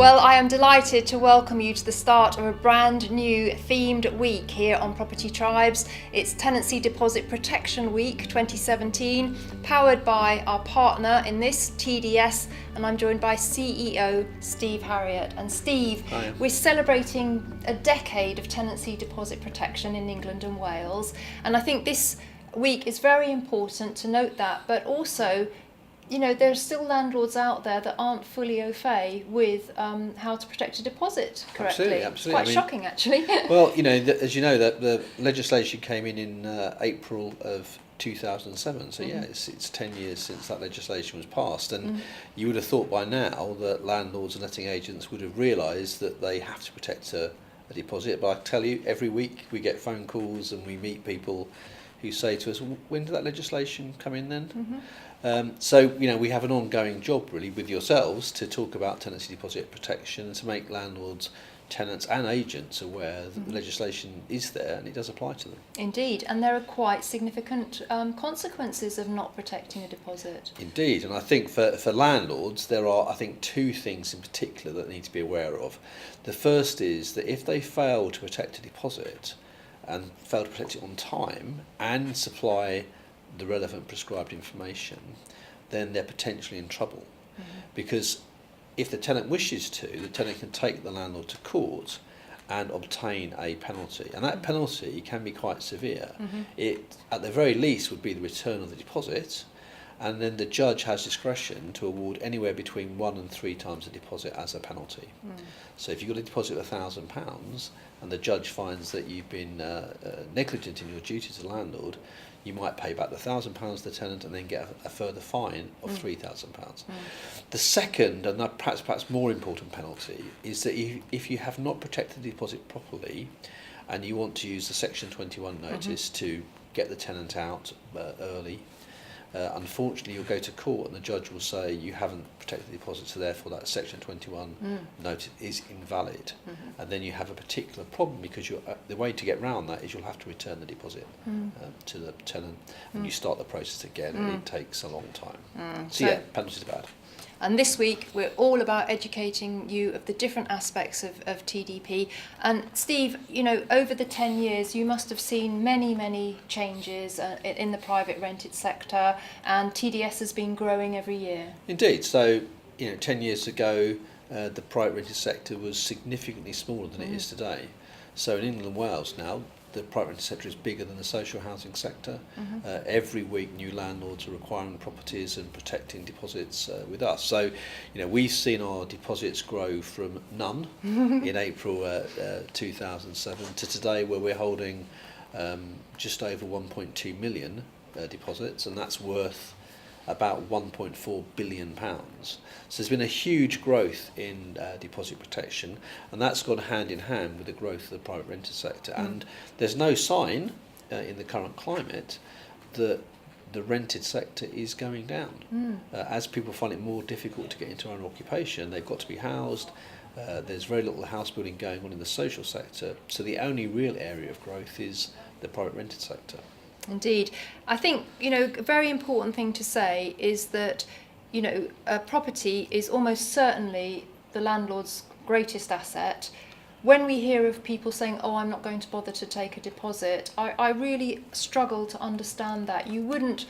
Well, I am delighted to welcome you to the start of a brand new themed week here on Property Tribes. It's Tenancy Deposit Protection Week 2017, powered by our partner in this, TDS, and I'm joined by CEO Steve Harriott. And Steve, Hi. We're celebrating a decade of tenancy deposit protection in England and Wales, and I think this week is very important to note that, but also, you know, there are still landlords out there that aren't fully au fait with how to protect a deposit correctly. Absolutely. It's quite shocking, actually. Well, you know, as you know, that the legislation came in April of 2007. So yeah, it's 10 years since that legislation was passed, and you would have thought by now that landlords and letting agents would have realised that they have to protect a deposit. But I tell you, every week we get phone calls and we meet people who say to us, "When did that legislation come in then?" So, you know, we have an ongoing job really with yourselves to talk about tenancy deposit protection and to make landlords, tenants and agents aware that the legislation is there and it does apply to them. Indeed, and there are quite significant consequences of not protecting a deposit. Indeed, and I think for landlords there are, I think, two things in particular that they need to be aware of. The first is that if they fail to protect a deposit and fail to protect it on time and supply the relevant prescribed information, then they're potentially in trouble. Because if the tenant wishes to, the tenant can take the landlord to court and obtain a penalty, and that penalty can be quite severe. It, at the very least, would be the return of the deposit, and then the judge has discretion to award anywhere between 1 and 3 times the deposit as a penalty. So if you've got a deposit of £1,000 and the judge finds that you've been negligent in your duty to the landlord, you might pay back the £1,000 to the tenant and then get a further fine of £3,000. The second, and perhaps more important penalty, is that if you have not protected the deposit properly and you want to use the Section 21 notice to get the tenant out early, unfortunately you'll go to court and the judge will say you haven't protected the deposit, so therefore that Section 21 notice is invalid. And then you have a particular problem because the way to get round that is you'll have to return the deposit to the tenant and you start the process again and it takes a long time. So yeah, penalties are bad. And this week we're all about educating you of the different aspects of TDP. And Steve, you know, over the 10 years you must have seen many changes in the private rented sector, and TDS has been growing every year. Indeed. So, you know, 10 years ago the private rented sector was significantly smaller than it is today. So in England and Wales now, the private rented sector is bigger than the social housing sector. Every week new landlords are acquiring properties and protecting deposits with us. So, you know, we've seen our deposits grow from none in April 2007 to today, where we're holding just over 1.2 million deposits, and that's worth about £1.4 billion. So there's been a huge growth in deposit protection, and that's gone hand in hand with the growth of the private rented sector. And there's no sign in the current climate that the rented sector is going down. As people find it more difficult to get into own occupation, they've got to be housed. There's very little house building going on in the social sector, so the only real area of growth is the private rented sector. Indeed. I think, you know, a very important thing to say is that, you know, a property is almost certainly the landlord's greatest asset. When we hear of people saying, "Oh, I'm not going to bother to take a deposit," I really struggle to understand that. You wouldn't,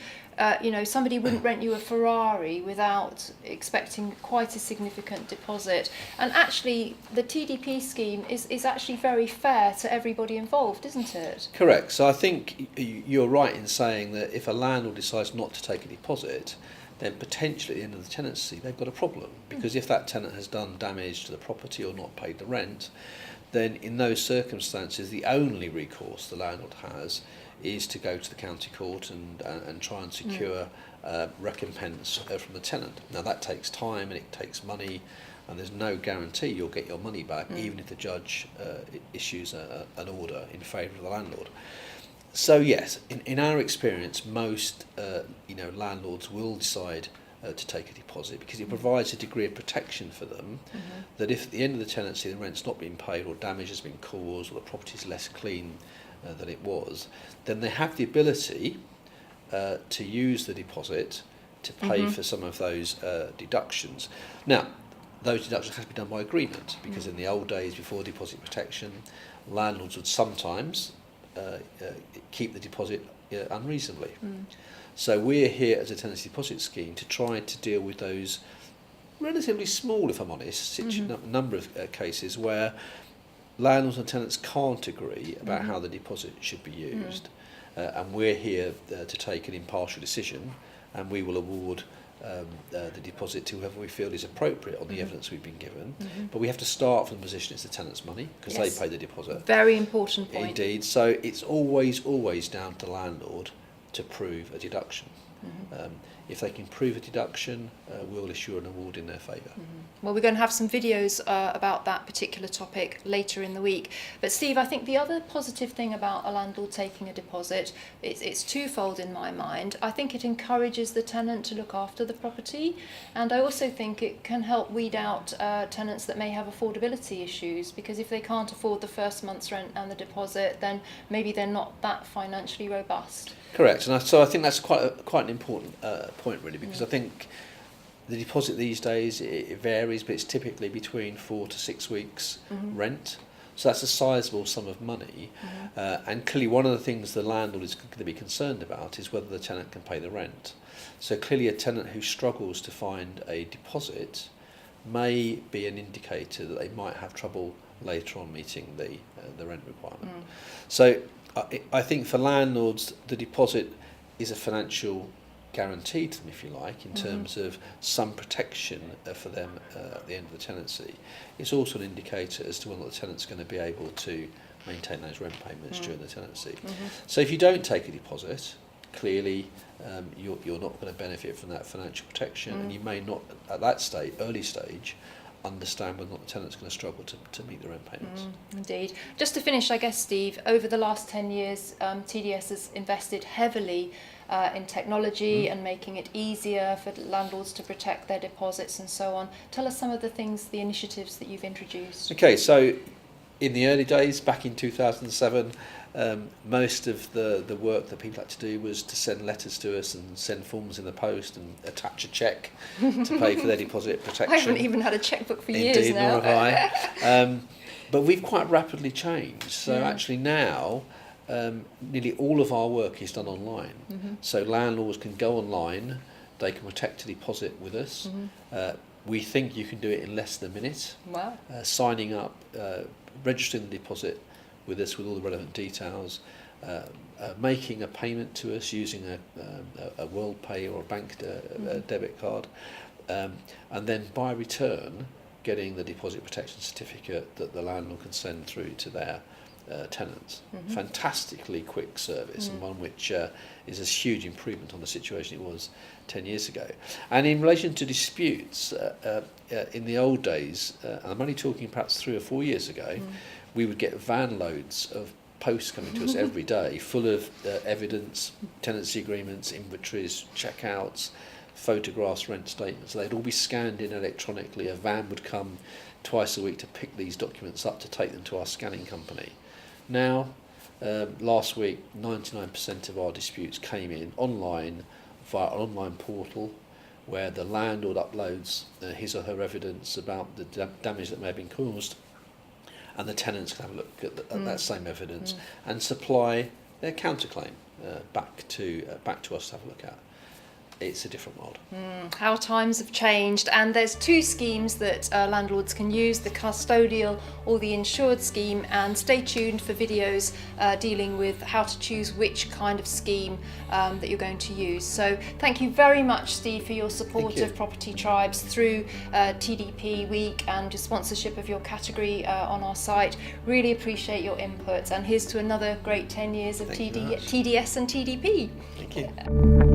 you know, somebody wouldn't rent you a Ferrari without expecting quite a significant deposit. And actually, the TDP scheme is actually very fair to everybody involved, isn't it? Correct. So I think you're right in saying that if a landlord decides not to take a deposit, then potentially at the end of the tenancy they've got a problem, because if that tenant has done damage to the property or not paid the rent, then in those circumstances the only recourse the landlord has is to go to the county court and try and secure recompense from the tenant. Now that takes time and it takes money, and there's no guarantee you'll get your money back even if the judge issues an order in favour of the landlord. So yes, in our experience, most you know, landlords will decide to take a deposit because it provides a degree of protection for them, that if at the end of the tenancy the rent's not been paid or damage has been caused or the property is less clean than it was, then they have the ability to use the deposit to pay for some of those deductions. Now, those deductions have to be done by agreement, because in the old days before deposit protection, landlords would sometimes keep the deposit unreasonably. So we're here as a tenancy deposit scheme to try to deal with those relatively small, if I'm honest, number of cases where landlords and tenants can't agree about how the deposit should be used. And we're here to take an impartial decision, and we will award the deposit to whoever we feel is appropriate on the evidence we've been given. But we have to start from the position it's the tenant's money, because they pay the deposit. Very important point. Indeed. So it's always down to the landlord to prove a deduction. If they can prove a deduction, we'll issue an award in their favour. Well, we're going to have some videos about that particular topic later in the week. But Steve, I think the other positive thing about a landlord taking a deposit, it's twofold in my mind. I think it encourages the tenant to look after the property, and I also think it can help weed out tenants that may have affordability issues, because if they can't afford the first month's rent and the deposit, then maybe they're not that financially robust. Correct, and so I think that's quite an important point, really, because I think the deposit these days, it varies, but it's typically between 4 to 6 weeks rent. So that's a sizable sum of money, and clearly one of the things the landlord is going to be concerned about is whether the tenant can pay the rent. So clearly a tenant who struggles to find a deposit may be an indicator that they might have trouble later on meeting the rent requirement. So I think for landlords, the deposit is a financial guarantee to them, if you like, in terms of some protection for them at the end of the tenancy. It's also an indicator as to whether the tenant's going to be able to maintain those rent payments during the tenancy. So if you don't take a deposit, clearly you're not going to benefit from that financial protection, and you may not, at that early stage, understand whether or not the tenant's going to struggle to meet the rent payments. Indeed. Just to finish, I guess, Steve, over the last 10 years, TDS has invested heavily in technology and making it easier for landlords to protect their deposits and so on. Tell us some of the initiatives that you've introduced. Okay, so in the early days, back in 2007, most of the work that people had to do was to send letters to us and send forms in the post and attach a cheque to pay for their deposit protection. I haven't even had a chequebook for years Indeed, now. nor have I. But we've quite rapidly changed. So actually now, nearly all of our work is done online. So landlords can go online, they can protect a deposit with us. We think you can do it in less than a minute. Wow. Signing up, registering the deposit with us with all the relevant details, making a payment to us using a WorldPay or a bank debit card, and then by return getting the deposit protection certificate that the landlord can send through to their tenants. Fantastically quick service, and one which is a huge improvement on the situation it was 10 years ago. And in relation to disputes, in the old days, and I'm only talking perhaps 3 or 4 years ago, we would get van loads of posts coming to us every day, full of evidence, tenancy agreements, inventories, checkouts, photographs, rent statements. They'd all be scanned in electronically. A van would come twice a week to pick these documents up to take them to our scanning company. Now, last week, 99% of our disputes came in online via an online portal where the landlord uploads his or her evidence about the damage that may have been caused, and the tenants can have a look at that same evidence and supply their counterclaim back to us to have a look at. It's a different world. How times have changed, and there's 2 schemes that landlords can use, the custodial or the insured scheme, and stay tuned for videos dealing with how to choose which kind of scheme that you're going to use. So thank you very much, Steve, for your support of Property Tribes through TDP Week and your sponsorship of your category on our site. Really appreciate your input, and here's to another great 10 years of TDS and TDP. Thank you.